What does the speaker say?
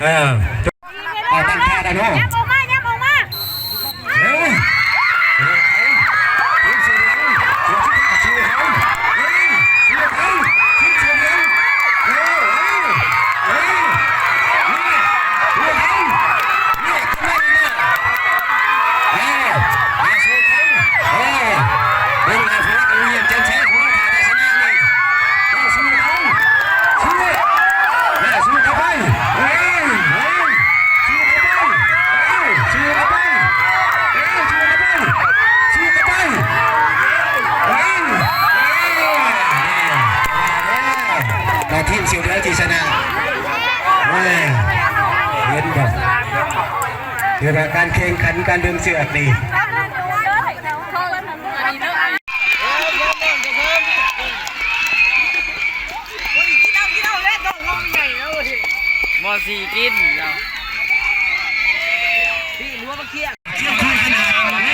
ตั้งท่าได้เนาะยับออกมาเฮ้ยทีมเสียวเหลือที่ชนะเห็นบ่เรื่องการแข่งขันการดึงเสือกนี่มอสีกินเนาะพี่รู้ว่าเมื่อกี้เทียบคุยขนาด